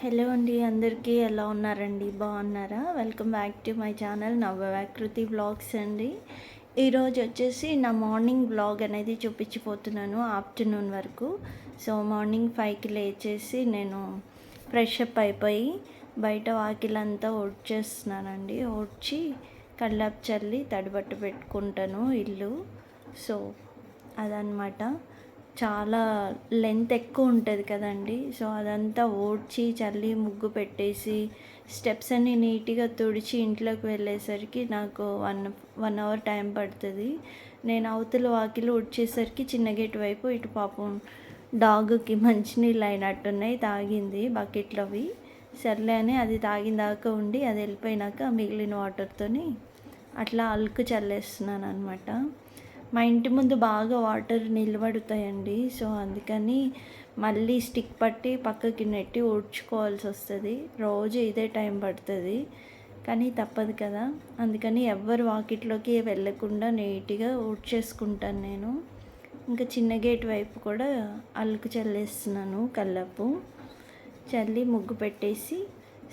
Hello అండి, అందరికీ ఎలా ఉన్నారండి? బాగున్నారా? Welcome back to my channel Navyavakruthi vlogs అండి. ఈరోజు వచ్చేసి నా మార్నింగ్ వ్లాగ్ అనేది చూపించిపోతున్నాను ఆఫ్టర్నూన్ వరకు. సో మార్నింగ్ 5కి లేచేసి నేను ఫ్రెష్ అప్ అయిపోయి బయట వాకిలంతా ఊడ్చేస్తున్నానండి. ఊడ్చి కల్లాపు చల్లి తడిబట్ట పెట్టుకుంటాను ఇల్లు. సో అదనమాట. చాలా లెంత్ ఎక్కువ ఉంటుంది కదండి. సో అదంతా ఊడ్చి చల్లి ముగ్గు పెట్టేసి స్టెప్స్ అన్నీ నీట్గా తుడిచి ఇంట్లోకి వెళ్ళేసరికి నాకు వన్ అవర్ టైం పడుతుంది. నేను అవతల వాకిలు ఊడ్చేసరికి చిన్న గేట్ వైపు ఇటు పాపం డాగ్కి మంచినీళ్ళు అయినట్టున్నాయి, తాగింది బకెట్లో అవి. సర్లే అని అది తాగిన దాకా ఉండి అది వెళ్ళిపోయినాక మిగిలిన వాటర్తోని అట్లా అలుకు చల్లేస్తున్నాను అనమాట. మా ఇంటి ముందు బాగా వాటర్ నిలబడుతాయండి. సో అందుకని మళ్ళీ స్టిక్ పట్టి పక్కకి నెట్టి ఊడ్చుకోవాల్సి వస్తుంది. రోజు ఇదే టైం పడుతుంది, కానీ తప్పదు కదా. అందుకని ఎవ్వరు వాకిట్లోకి వెళ్ళకుండా నీట్గా ఊడ్చేసుకుంటాను నేను. ఇంకా చిన్న గేట్ వైపు కూడా అలుకు చల్లేస్తున్నాను. కల్లాపు చల్లి ముగ్గు పెట్టేసి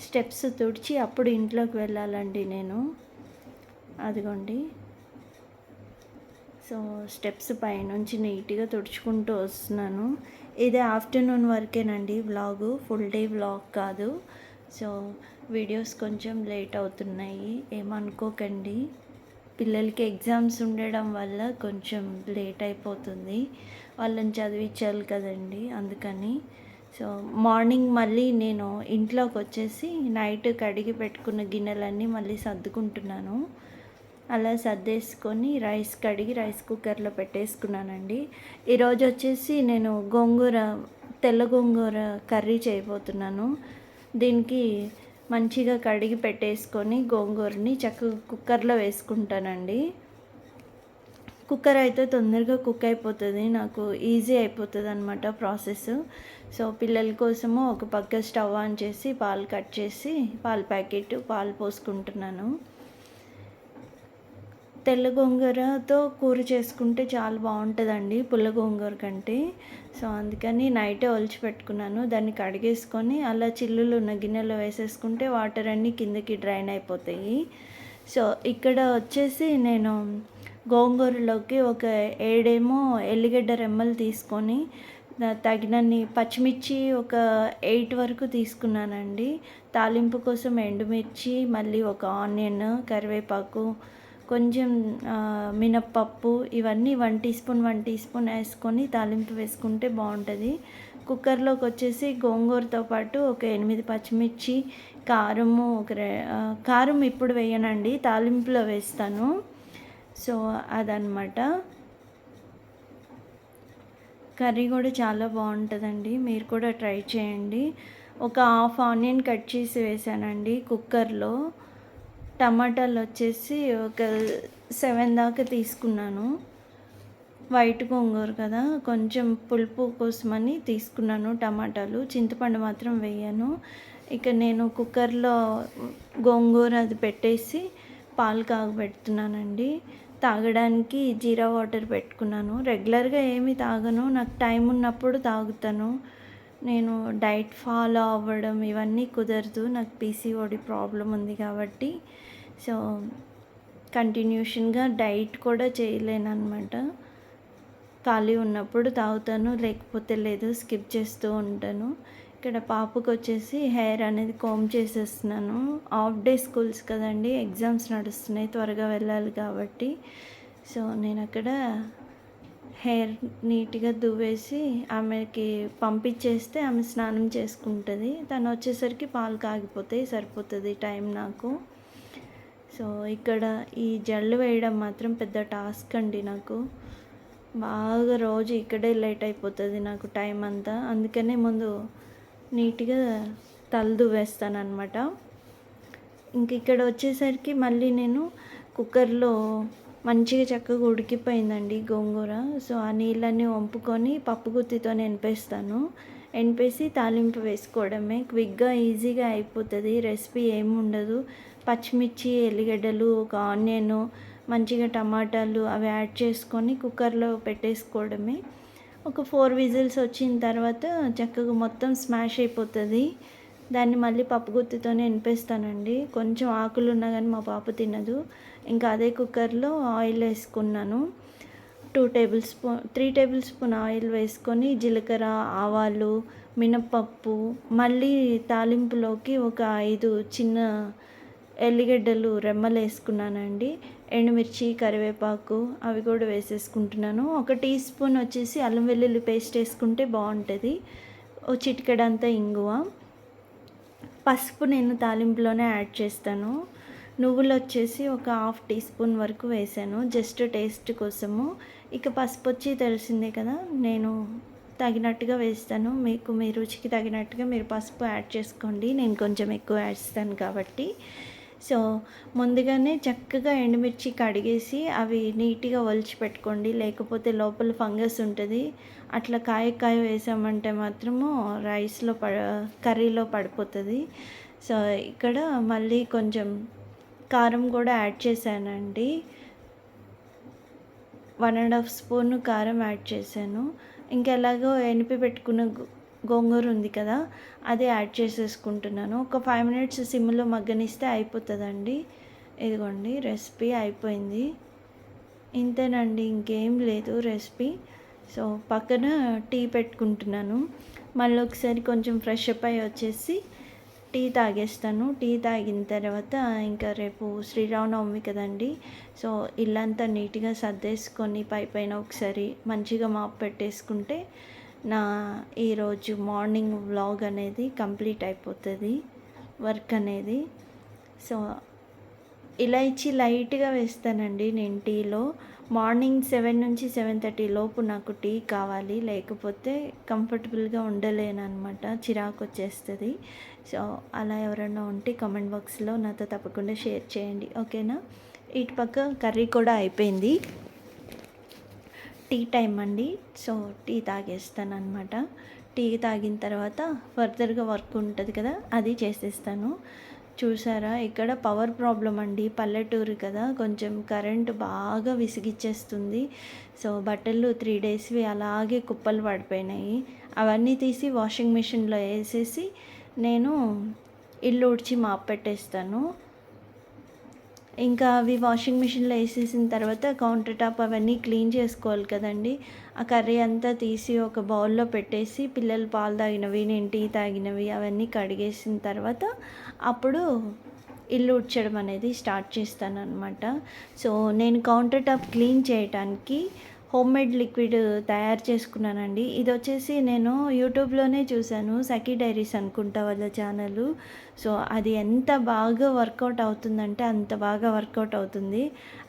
స్టెప్స్ తుడిచి అప్పుడు ఇంట్లోకి వెళ్ళాలండి నేను. అదిగోండి. సో స్టెప్స్ పైనుంచి నీట్గా తుడుచుకుంటూ వస్తున్నాను. ఇది ఆఫ్టర్నూన్ వరకేనండి వ్లాగు, ఫుల్ డే వ్లాగ్ కాదు. సో వీడియోస్ కొంచెం లేట్ అవుతున్నాయి, ఏమనుకోకండి. పిల్లలకి ఎగ్జామ్స్ ఉండడం వల్ల కొంచెం లేట్ అయిపోతుంది. వాళ్ళని చదివించాలి కదండి, అందుకని. సో మార్నింగ్ మళ్ళీ నేను ఇంట్లోకి వచ్చేసి నైట్ కడిగి పెట్టుకున్న గిన్నెలన్నీ మళ్ళీ సర్దుకుంటున్నాను. అలా సర్దేసుకొని రైస్ కడిగి రైస్ కుక్కర్లో పెట్టేసుకున్నానండి. ఈరోజు వచ్చేసి నేను తెల్ల గోంగూర కర్రీ చేయబోతున్నాను. దీనికి మంచిగా కడిగి పెట్టేసుకొని గోంగూరని చక్కగా కుక్కర్లో వేసుకుంటానండి. కుక్కర్ అయితే తొందరగా కుక్ అయిపోతుంది, నాకు ఈజీ అయిపోతుంది అనమాట ప్రాసెస్. సో పిల్లల కోసము ఒక పక్క స్టవ్ ఆన్ చేసి పాలు కట్ చేసి పాల ప్యాకెట్ పాలు పోసుకుంటున్నాను. తెల్ల గోంగూరతో కూర చేసుకుంటే చాలా బాగుంటుందండి పుల్ల గోంగూర కంటే. సో అందుకని నైటే ఒలిచి పెట్టుకున్నాను. దాన్ని కడిగేసుకొని అలా చిల్లులు ఉన్న గిన్నెలో వేసేసుకుంటే వాటర్ అన్నీ కిందకి డ్రైన్ అయిపోతాయి. సో ఇక్కడ వచ్చేసి నేను గోంగూరలోకి ఒక 7 ఎల్లిగడ్డ రెమ్మలు తీసుకొని తగినన్ని పచ్చిమిర్చి ఒక 8 వరకు తీసుకున్నానండి. తాలింపు కోసం ఎండుమిర్చి, మళ్ళీ ఒక ఆనియన్, కరివేపాకు, కొంచెం మినప్పప్పు, ఇవన్నీ 1 టీ స్పూన్ వేసుకొని తాలింపు వేసుకుంటే బాగుంటుంది. కుక్కర్లోకి వచ్చేసి గోంగూరతో పాటు ఒక 8 పచ్చిమిర్చి, కారము కారం ఇప్పుడు వేయనండి, తాలింపులో వేస్తాను. సో అదనమాట. కర్రీ కూడా చాలా బాగుంటుందండి, మీరు కూడా ట్రై చేయండి. ఒక హాఫ్ ఆనియన్ కట్ చేసి వేసానండి కుక్కర్లో. టమాటాలు వచ్చేసి ఒక 7 దాకా తీసుకున్నాను. వైట్ గోంగూర కదా, కొంచెం పులుపు కోసమని తీసుకున్నాను టమాటాలు. చింతపండు మాత్రం వేయను. ఇక నేను కుక్కర్లో గోంగూర అది పెట్టేసి పాలు కాగబెడుతున్నానండి. తాగడానికి జీరా వాటర్ పెట్టుకున్నాను. రెగ్యులర్గా ఏమి తాగను, నాకు టైం ఉన్నప్పుడు తాగుతాను. నేను డైట్ ఫాలో అవ్వడం ఇవన్నీ కుదరదు, నాకు పీసీఓడి ప్రాబ్లం ఉంది కాబట్టి. సో కంటిన్యూషన్గా డైట్ కూడా చేయలేను అనమాట. ఖాళీ ఉన్నప్పుడు తాగుతాను, లేకపోతే లేదు, స్కిప్ చేస్తూ ఉంటాను. ఇక్కడ పాపకు వచ్చేసి హెయిర్ అనేది కోమ్ చేసేస్తున్నాను. హాఫ్ డే స్కూల్స్ కదండి, ఎగ్జామ్స్ నడుస్తున్నాయి, త్వరగా వెళ్ళాలి కాబట్టి. సో నేను అక్కడ హెయిర్ నీట్గా దువ్వేసి ఆమెకి పంపించేస్తే ఆమె స్నానం చేసుకుంటుంది. తను వచ్చేసరికి పాలు కాగిపోతాయి, సరిపోతుంది టైం నాకు. సో ఇక్కడ ఈ జల్లు వేయడం మాత్రం పెద్ద టాస్క్ అండి నాకు. బాగా రోజు ఇక్కడే లేట్ అయిపోతుంది నాకు టైం అంతా. అందుకనే ముందు నీట్గా తల దువ్వేస్తాను అనమాట. ఇంక ఇక్కడ వచ్చేసరికి మళ్ళీ నేను కుక్కర్లో మంచిగా చక్కగా ఉడికిపోయిందండి గోంగూర. సో ఆ నీళ్ళన్నీ వంపుకొని పప్పు గుత్తితో ఎనిపేస్తాను. ఎనిపేసి తాలింపు వేసుకోవడమే, క్విక్గా ఈజీగా అయిపోతుంది. రెసిపీ ఏముండదు. పచ్చిమిర్చి, ఎల్లిగడ్డలు, ఒక ఆనియన్, మంచిగా టమాటాలు అవి యాడ్ చేసుకొని కుక్కర్లో పెట్టేసుకోవడమే. ఒక 4 విజిల్స్ వచ్చిన తర్వాత చక్కగా మొత్తం స్మాష్ అయిపోతుంది. దాన్ని మళ్ళీ పప్పు గుత్తితోనే ఎనిపేస్తానండి. కొంచెం ఆకులున్నా గానీ మా పాప తినదు. ఇంకా అదే కుక్కర్‌లో ఆయిల్ ఏసుకున్నాను. 3 టేబుల్ స్పూన్ ఆయిల్ వేసుకొని జీలకర్ర, ఆవాలు, మినపప్పు, మళ్ళీ తాలింపులోకి ఒక 5 చిన్న ఎల్లిగడ్డలు రెమ్మలేసుకున్నానండి. ఎండుమిర్చి, కరివేపాకు అవి కూడా వేసేసుకుంటున్నాను. ఒక టీ స్పూన్ వచ్చేసి అల్లం వెల్లుల్లి పేస్ట్ ఏసుకుంటే బావుంటది. ఓ చిటికెడంతా ఇంగువ. పసుపు నేను తాలింపులోనే యాడ్ చేస్తాను. నువ్వులొచ్చేసి ఒక హాఫ్ టీ స్పూన్ వరకు వేసాను. జస్ట్ టేస్ట్ కోసము. ఇక పసుపొచ్చి తెలిసిందే కదా! నేను తగినట్టుగా వేస్తాను. మీకు మీ రుచికి తగినట్టుగా మీరు పసుపు యాడ్ చేసుకోండి. నేను కొంచెం ఎక్కువ వేస్తాను కాబట్టి. సో, ముందుగానే చక్కగా ఎండుమిర్చి కడిగేసి అవి నీట్‌గా ఒలిచిపెట్టుకోండి. లేకపోతే లోపల ఫంగస్ ఉంటది. అట్లా కాయ వేసామంటే మాత్రము కర్రీలో పడిపోతది. సో, ఇక్కడ మళ్ళీ కొంచెం కారం కూడా యాడ్ చేశానండి. 1 ½ స్పూను కారం యాడ్ చేశాను. ఇంకెలాగో ఎనిపి పెట్టుకున్న గోంగూర ఉంది కదా! అది యాడ్ చేసేసుకుంటున్నాను. ఒక 5 మినిట్స్ సిమ్‌లో మగ్గనిస్తే అయిపోతదండి. ఇదిగోండి రెసిపీ అయిపోయింది. ఇంతేనండి, ఇంకేం లేదు రెసిపీ. సో, పక్కన టీ పెట్టుకుంటున్నాను. మళ్ళీ ఒకసారి కొంచెం ఫ్రెష్ అప్ అయ్యి వచ్చేసి టీ తాగేస్తాను. టీ తాగిన తర్వాత ఇంకా రేపు శ్రీరామనవమి కదండీ! సో, ఇల్లంతా నీట్‌గా సర్దేసుకొని పైపైన ఒకసారి మంచిగా మాప్ పెట్టేసుకుంటే నా ఈరోజు మార్నింగ్ వ్లాగ్ అనేది కంప్లీట్ అయిపోతది. వర్క్ అనేది. సో, ఇలాచీ లైట్‌గా వేస్తానండి నేను టీలో. మార్నింగ్ 7 నుంచి 7:30 లోపు నాకు టీ కావాలి. లేకపోతే కంఫర్టబుల్‌గా ఉండలేననమాట. చిరాకొచ్చేస్తది. సో, అలా ఎవరైనా ఉంటే కామెంట్ బాక్స్‌లో నాతో తప్పకుండా షేర్ చేయండి. ఓకేనా? ఇటు పక్క కర్రీ కూడా అయిపోయింది. టీ టైం అండి. సో, టీ తాగేస్తాననమాట. టీ తాగిన తర్వాత ఫర్దర్‌గా వర్క్ ఉంటది కదా! అది చేసేస్తాను. చూసారా, ఇక్కడ పవర్ ప్రాబ్లమ్ అండి. పల్లెటూరు కదా! కొంచెం కరెంట్ బాగా విసిగిచ్చేస్తుంది. సో, బట్టలు 3 డేస్‌వి అలాగే కుప్పలు పడిపోయినాయి. అవన్నీ తీసి వాషింగ్ మిషన్‌లో ఏసేసి నేను ఇల్లు ఊడ్చి మాప్ పెట్టేస్తాను. ఇంకా అవి వాషింగ్ మిషన్‌లో ఏసేసిన తర్వాత కౌంటర్ టాప్ అవన్నీ క్లీన్ చేసుకోవాలి కదండీ! ఆ కర్రీ అంతా తీసి ఒక బౌల్‌లో పెట్టేసి పిల్లలు పాలు తాగినవి, నేను టీ తాగినవి అవన్నీ కడిగేసిన తర్వాత అప్పుడు ఇల్లు ఊడ్చడం అనేది స్టార్ట్ చేస్తాననమాట. సో, నేను కౌంటర్ టాప్ క్లీన్ చేయటానికి హోమ్‌మేడ్ లిక్విడ్ తయారు చేసుకున్నానండి. ఇదొచ్చేసి నేను యూట్యూబ్‌లోనే చూశాను. సఖీ డైరీస్ అనుకుంటా వాళ్ళ ఛానలు. సో, అది ఎంత బాగా వర్కౌట్ అవుతుందంటే అంత బాగా వర్కౌట్ అవుతుంది.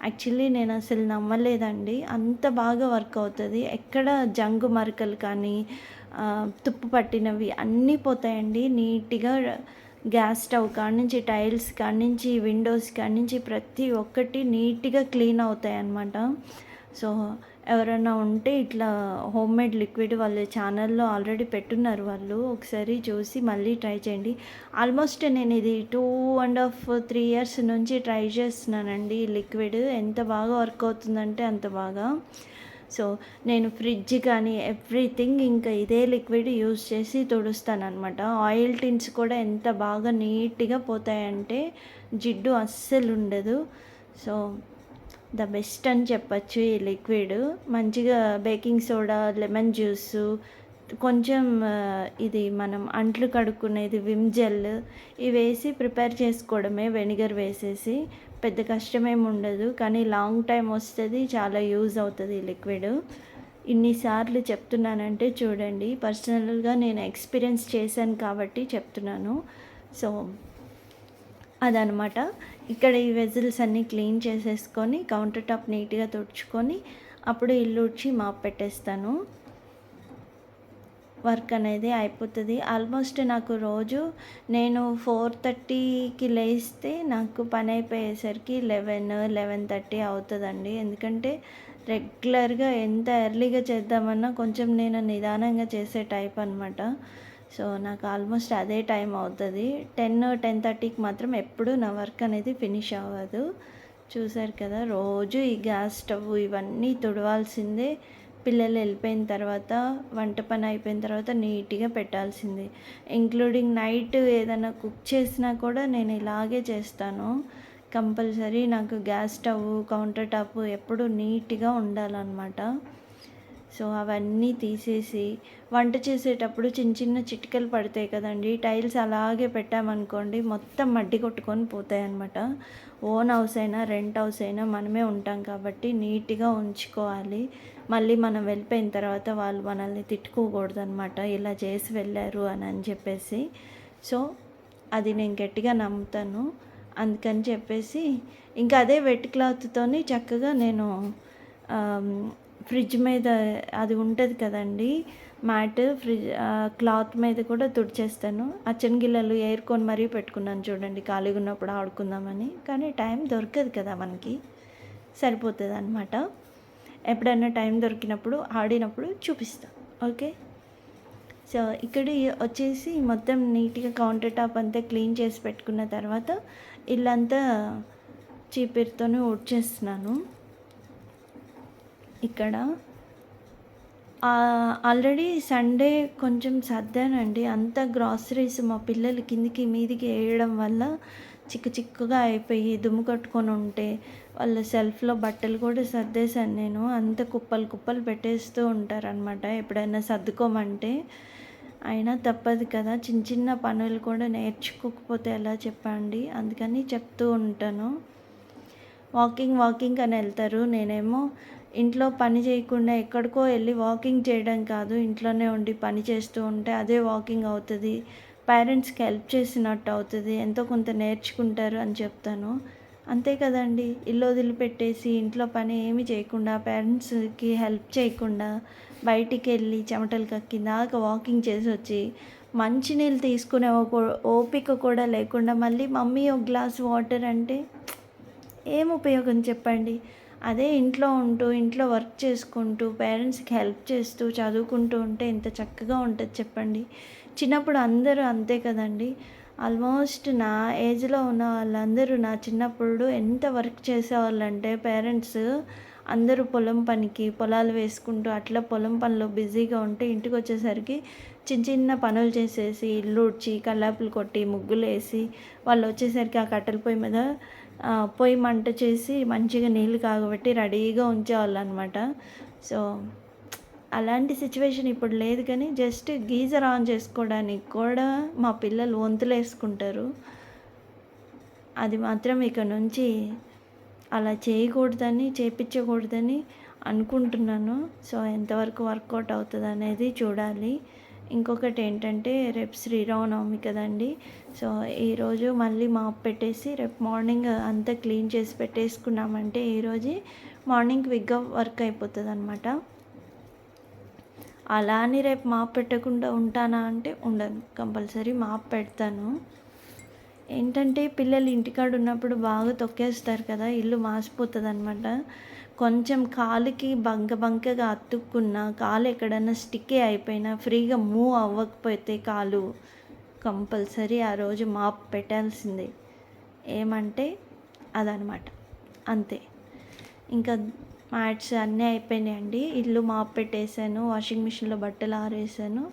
యాక్చువల్లీ నేను అసలు నమ్మలేదండి. అంత బాగా వర్క్ అవుతది. ఎక్కడ జంగు మరకలు కానీ తుప్పు పట్టినవి అన్నీ పోతాయండి. నీట్‌గా గ్యాస్ స్టవ్ కాడ్నుంచి, టైల్స్ కాడ్నుంచి, విండోస్ కాడ్నుంచి ప్రతి ఒక్కటి నీట్‌గా క్లీన్ అవుతాయన్నమాట. సో, ఎవరైనా ఉంటే ఇట్లా హోమ్‌మేడ్ లిక్విడ్ వాళ్ళ ఛానల్‌లో ఆల్రెడీ పెట్టున్నారు వాళ్ళు. ఒకసారి చూసి మళ్ళీ ట్రై చేయండి. ఆల్మోస్ట్ నేను ఇది 2 ½ 3 ఇయర్స్ నుంచి ట్రై చేస్తున్నానండి ఈ లిక్విడ్. ఎంత బాగా వర్క్ అవుతుందంటే అంత బాగా. సో, నేను ఫ్రిడ్జ్ కానీ ఎవ్రీథింగ్ ఇంకా ఇదే లిక్విడ్ యూజ్ చేసి తుడుస్తాననమాట. ఆయిల్ టిన్స్ కూడా ఎంత బాగా నీట్‌గా పోతాయంటే జిడ్డు అస్సలుండదు. సో, ద బెస్ట్ అని చెప్పచ్చు ఈ లిక్విడ్. మంచిగా బేకింగ్ సోడా, లెమన్ జ్యూసు, కొంచెం ఇది మనం అంట్లు కడుక్కునేది విమ్ జెల్ ఇవేసి ప్రిపేర్ చేసుకోవడమే, వెనిగర్ వేసేసి. పెద్ద కష్టమేమి ఉండదు. కానీ లాంగ్ టైం వస్తది. చాలా యూజ్ అవుతది ఈ లిక్విడ్. ఇన్నిసార్లు చెప్తున్నానంటే చూడండి, పర్సనల్‌గా నేను ఎక్స్‌పీరియన్స్ చేశాను కాబట్టి చెప్తున్నాను. సో, అదనమాట. ఇక్కడ ఈ వెజిల్స్ అన్నీ క్లీన్ చేసేసుకొని కౌంటర్ టాప్ నీట్‌గా తుడుచుకొని అప్పుడు ఇల్లు ఊడ్చి మాప్ పెట్టేస్తాను. వర్క్ అనేది అయిపోతది. ఆల్మోస్ట్ నాకు రోజు నేను 4:30కి లేస్తే నాకు పని అయిపోయేసరికి 11:30 అవుతదండి. ఎందుకంటే రెగ్యులర్‌గా ఎంత ఎర్లీగా చేద్దామన్నా కొంచెం నేను నిదానంగా చేసే టైప్ అనమాట. సో, నాకు ఆల్మోస్ట్ అదే టైం అవుతది. 10:30కి మాత్రం ఎప్పుడూ నా వర్క్ అనేది ఫినిష్ అవ్వదు. చూసారు కదా! రోజు ఈ గ్యాస్ స్టవ్ ఇవన్నీ తుడవాల్సిందే. పిల్లలు వెళ్ళిపోయిన తర్వాత వంట పని అయిపోయిన తర్వాత నీట్గా పెట్టాల్సింది. ఇంక్లూడింగ్ నైట్ ఏదైనా కుక్ చేసినా కూడా నేను ఇలాగే చేస్తాను. కంపల్సరీ నాకు గ్యాస్ స్టవ్, కౌంటర్ టాప్ ఎప్పుడూ నీట్గా ఉండాలన్నమాట. సో అవన్నీ తీసేసి వంట చేసేటప్పుడు చిన్న చిన్న చిటికలు పడతాయి కదండి, టైల్స్ అలాగే పెట్టామనుకోండి మొత్తం మడ్డి కొట్టుకొని పోతాయి అన్నమాట. ఓన్ హౌస్ అయినా రెంట్ హౌస్ అయినా మనమే ఉంటాం కాబట్టి నీట్గా ఉంచుకోవాలి. మళ్ళీ మనం వెళ్ళిపోయిన తర్వాత వాళ్ళు మనల్ని తిట్టుకోకూడదు అనమాట, ఇలా చేసి వెళ్ళారు అని చెప్పేసి. సో అది నేను గట్టిగా నమ్ముతాను. అందుకని చెప్పేసి ఇంకా అదే వెట్ క్లాత్తోని చక్కగా నేను ఫ్రిడ్జ్ మీద అది ఉంటుంది కదండి మ్యాట్, క్లాత్ మీద కూడా తుడిచేస్తాను. గిల్లలు ఏరుకొని మరీ పెట్టుకున్నాను చూడండి, ఖాళీగా ఉన్నప్పుడు ఆడుకుందామని. కానీ టైం దొరకదు కదా మనకి, సరిపోతుంది అనమాట. ఎప్పుడైనా టైం దొరికినప్పుడు ఆడినప్పుడు చూపిస్తాను. ఓకే. సో ఇక్కడ వచ్చేసి మొత్తం నీట్గా కౌంటర్ టాప్ అంతా క్లీన్ చేసి పెట్టుకున్న తర్వాత ఇల్లంతా చీపిరితోనే ఊడ్చేస్తున్నాను. ఇక్కడ ఆల్రెడీ సండే కొంచెం సర్దానండి. అంతా గ్రాసరీస్ మా పిల్లలు కిందికి మీదికి వేయడం వల్ల చిక్కుగా అయిపోయి దుమ్ము కట్టుకొని ఉంటే వాళ్ళ సెల్ఫ్లో బట్టలు కూడా సర్దేశాను నేను. అంత కుప్పలు పెట్టేస్తూ ఉంటారనమాట ఎప్పుడైనా సర్దుకోమంటే. అయినా తప్పదు కదా, చిన్న చిన్న పనులు కూడా నేర్చుకోకపోతే ఎలా చెప్పండి. అందుకని చెప్తూ ఉంటాను. వాకింగ్ అని వెళ్తారు. నేనేమో ఇంట్లో పని చేయకుండా ఎక్కడికో వెళ్ళి వాకింగ్ చేయడం కాదు, ఇంట్లోనే ఉండి పని చేస్తూ ఉంటే అదే వాకింగ్ అవుతుంది, పేరెంట్స్కి హెల్ప్ చేసినట్టు అవుతుంది, ఎంతో కొంత నేర్చుకుంటారు అని చెప్తాను. అంతే కదండి, ఇల్లు వదిలిపెట్టేసి ఇంట్లో పని ఏమి చేయకుండా పేరెంట్స్కి హెల్ప్ చేయకుండా బయటికి వెళ్ళి చెమటలు కక్కిందాక వాకింగ్ చేసి వచ్చి మంచినీళ్ళు తీసుకునే ఓపిక కూడా లేకుండా మళ్ళీ మమ్మీ ఒక గ్లాస్ వాటర్ అంటే ఏం ఉపయోగం చెప్పండి. అదే ఇంట్లో ఉంటూ ఇంట్లో వర్క్ చేసుకుంటూ పేరెంట్స్కి హెల్ప్ చేస్తూ చదువుకుంటూ ఉంటే ఎంత చక్కగా ఉంటుంది చెప్పండి. చిన్నప్పుడు అందరూ అంతే కదండి. ఆల్మోస్ట్ నా ఏజ్లో ఉన్న వాళ్ళందరూ నా చిన్నప్పుడు ఎంత వర్క్ చేసేవాళ్ళంటే పేరెంట్స్ అందరూ పొలాలు వేసుకుంటూ అట్లా పొలం పనిలో బిజీగా ఉంటే ఇంటికి వచ్చేసరికి చిన్న పనులు చేసేసి ఇల్లు ఊడ్చి కల్లాపులు కొట్టి ముగ్గులు వేసి వాళ్ళు వచ్చేసరికి ఆ కట్టెల పొయ్యి మీద పొయ్యి మంట చేసి మంచిగా నీళ్ళు కాగబెట్టి రెడీగా ఉంచేవాళ్ళు అనమాట. సో అలాంటి సిచ్యువేషన్ ఇప్పుడు లేదు, కానీ జస్ట్ గీజర్ ఆన్ చేసుకోవడానికి కూడా మా పిల్లలు వంతులు వేసుకుంటారు. అది మాత్రం ఇక నుంచి అలా చేయించకూడదని అనుకుంటున్నాను. సో ఎంతవరకు వర్కౌట్ అవుతుంది అనేది చూడాలి. ఇంకొకటి ఏంటంటే రేపు శ్రీరామనవమి కదండి. సో ఈరోజు మళ్ళీ మాప్ పెట్టేసి రేపు మార్నింగ్ అంతా క్లీన్ చేసి పెట్టేసుకున్నామంటే ఈరోజే మార్నింగ్ క్విక్గా వర్క్ అయిపోతుంది అనమాట. అలా అని రేపు మాప్ పెట్టకుండా ఉంటానా అంటే ఉండను, కంపల్సరీ మాప్ పెడతాను. ఏంటంటే పిల్లలు ఇంటికాడ ఉన్నప్పుడు బాగా తొక్కేస్తారు కదా, ఇల్లు మాసిపోతుంది అనమాట. కొంచెం కాలుకి బంకగా అతుక్కున్న కాలు ఎక్కడన్నా స్టిక్కే అయిపోయినా ఫ్రీగా మూవ్ అవ్వకపోతే కాలు కంపల్సరీ ఆ రోజు మాప్ పెట్టాల్సిందే. ఏమంటే అదనమాట, అంతే. ఇంకా మ్యాట్స్ అన్నీ అయిపోయినాయండి. ఇల్లు మాప్ పెట్టేశాను, వాషింగ్ మిషన్లో బట్టలు ఆరేసాను,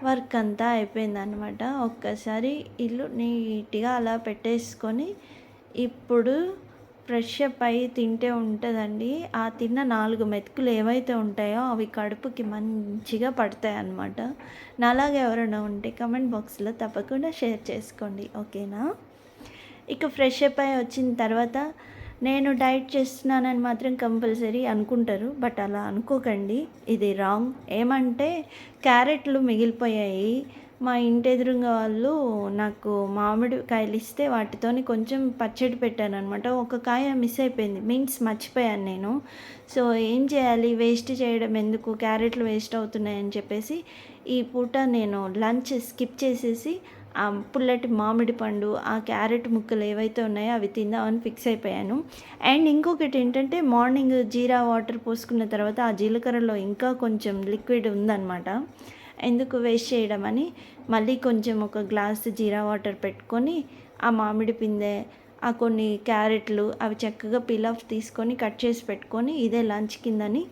వర్క్ అంతా అయిపోయిందనమాట. ఒక్కసారి ఇల్లు నీట్గా అలా పెట్టేసుకొని ఇప్పుడు ఫ్రెష్ అప్ అయ్యి తింటే ఉంటుందండి. ఆ తిన్న 4 మెతుకులు ఏవైతే ఉంటాయో అవి కడుపుకి మంచిగా పడతాయి అన్నమాట. నాలాగా ఎవరైనా ఉంటే కమెంట్ బాక్స్లో తప్పకుండా షేర్ చేసుకోండి, ఓకేనా. ఇక ఫ్రెష్ అప్ అయ్యి వచ్చిన తర్వాత నేను డైట్ చేస్తున్నానని మాత్రం కంపల్సరీ అనుకుంటారు, బట్ అలా అనుకోకండి, ఇది రాంగ్. ఏమంటే క్యారెట్లు మిగిలిపోయాయి. మా ఇంటి ఎదురుగా వాళ్ళు నాకు మామిడికాయలు ఇస్తే వాటితోని కొంచెం పచ్చడి పెట్టాను అనమాట. ఒక కాయ మిస్ అయిపోయింది, మీన్స్ మర్చిపోయాను నేను. సో ఏం చేయాలి, వేస్ట్ చేయడం ఎందుకు, క్యారెట్లు వేస్ట్ అవుతున్నాయని చెప్పేసి ఈ పూట నేను లంచ్ స్కిప్ చేసేసి ఆ పుల్లటి మామిడి పండు, ఆ క్యారెట్ ముక్కలు ఏవైతే ఉన్నాయో అవి తిందామని ఫిక్స్ అయిపోయాను. అండ్ ఇంకొకటి ఏంటంటే మార్నింగ్ జీరా వాటర్ పోసుకున్న తర్వాత ఆ జీలకర్రలో ఇంకా కొంచెం లిక్విడ్ ఉందన్నమాట. ఎందుకు వేస్ట్ చేయడం అని మళ్ళీ కొంచెం ఒక గ్లాస్ జీరా వాటర్ పెట్టుకొని ఆ మామిడి పిందె, ఆ కొన్ని క్యారెట్లు అవి చక్కగా పీల్ ఆఫ్ తీసుకొని కట్ చేసి పెట్టుకొని ఇదే లంచ్ కిందని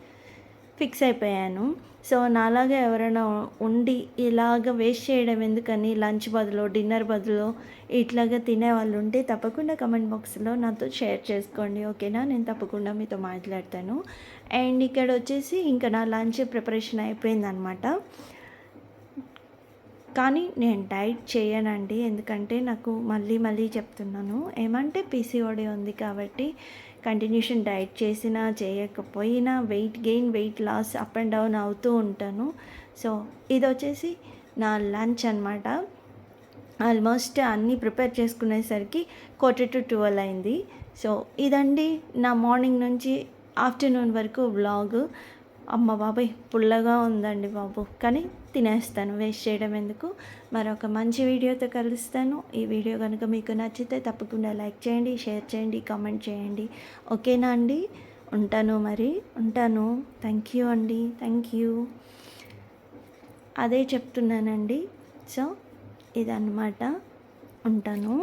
ఫిక్స్ అయిపోయాను. సో, నాలాగా ఎవరైనా ఉండి ఇలాగ వేస్ట్ చేయడం ఎందుకని లంచ్ బదులు, డిన్నర్ బదులు ఇట్లాగా తినేవాళ్ళు ఉంటే తప్పకుండా కామెంట్ బాక్స్‌లో నాతో షేర్ చేసుకోండి. ఓకేనా? నేను తప్పకుండా మీతో మాట్లాడతాను. అండ్ ఇక్కడ వచ్చేసి ఇంకా నా లంచ్ ప్రిపరేషన్ అయిపోయిందనమాట. కానీ నేను డైట్ చేయనండి. ఎందుకంటే నాకు మళ్ళీ చెప్తున్నాను. ఏమంటే పీసీఓడీ ఉంది కాబట్టి కంటిన్యూషన్ డైట్ చేసినా, చేయకపోయినా weight gain, weight loss up and down అవుతూ ఉంటాను. సో, ఇదొచ్చేసి నా లంచ్ అనమాట. ఆల్మోస్ట్ అన్నీ ప్రిపేర్ చేసుకునేసరికి 11:45 అయింది. సో, ఇదండి నా మార్నింగ్ నుంచి ఆఫ్టర్‌నూన్ వరకు వ్లాగు. అమ్మ బాబోయ్! పుల్లగా ఉందండి బాబు! కానీ తినేస్తాను. వేస్ట్ చేయడం ఎందుకు. మరొక మంచి వీడియోతో కలుస్తాను. ఈ వీడియో కనుక మీకు నచ్చితే తప్పకుండా లైక్ చేయండి, షేర్ చేయండి, కామెంట్ చేయండి. ఓకేనా అండి? ఉంటాను మరి. ఉంటాను. థ్యాంక్ యూ అండి. Thank you. అదే చెప్తున్నానండి. సో, ఇదన్నమాట. ఉంటాను.